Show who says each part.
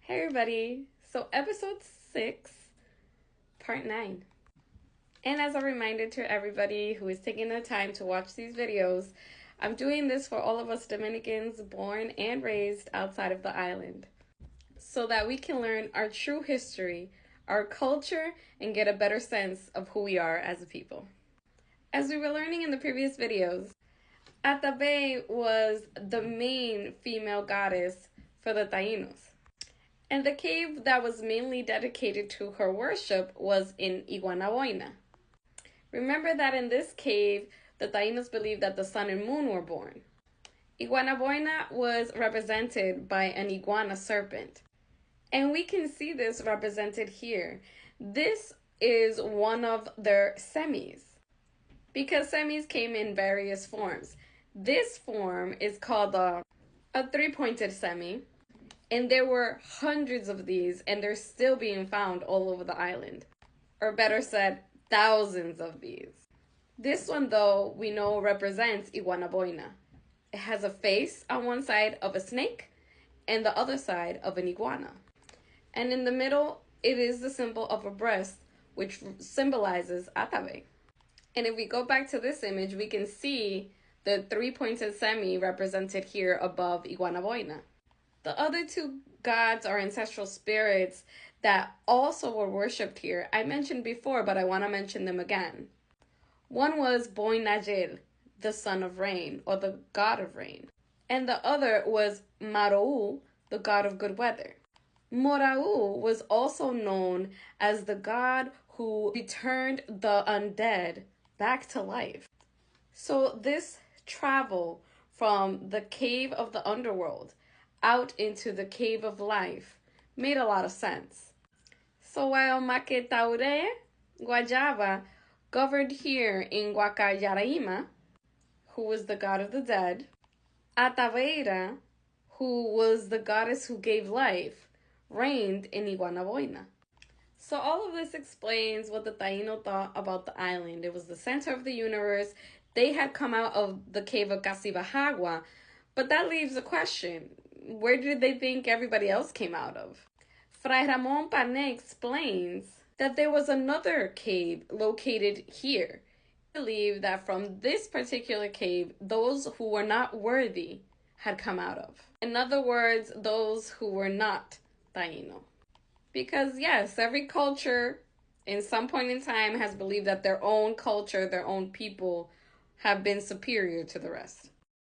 Speaker 1: Hey everybody, so episode 6, part 9. And as a reminder to everybody who is taking the time to watch these videos, I'm doing this for all of us Dominicans born and raised outside of the island, so that we can learn our true history, our culture, and get a better sense of who we are as a people. As we were learning in the previous videos, Atabe was the main female goddess for the Tainos. And the cave that was mainly dedicated to her worship was in Iguanaboina. Remember that in this cave, the Tainos believed that the sun and moon were born. Iguanaboina was represented by an iguana serpent. And we can see this represented here. This is one of their semis, because semis came in various forms. This form is called a three-pointed semi. And there were hundreds of these, and they're still being found all over the island. Or better said, thousands of these. This one, though, we know represents Iguanaboina. It has a face on one side of a snake and the other side of an iguana. And in the middle, it is the symbol of a breast, which symbolizes Atabe. And if we go back to this image, we can see the three-pointed semi represented here above Iguanaboina. The other two gods are ancestral spirits that also were worshipped here. I mentioned before, but I want to mention them again. One was Boinajel, the son of rain, or the god of rain. And the other was Marou, the god of good weather. Morau was also known as the god who returned the undead back to life. So this travel from the cave of the underworld out into the cave of life made a lot of sense. So while Maketaure, Guajava, governed here in Guacayaraima, who was the god of the dead, Ataveira, who was the goddess who gave life, reigned in Iguanaboina. So all of this explains what the Taíno thought about the island. It was the center of the universe. They had come out of the cave of Casibahagua, but that leaves a question. Where did they think everybody else came out of? Fray Ramon Pane explains that there was another cave located here. I believe that from this particular cave, those who were not worthy had come out of. In other words, those who were not Taíno. Because yes, every culture in some point in time has believed that their own culture, their own people have been superior to the rest.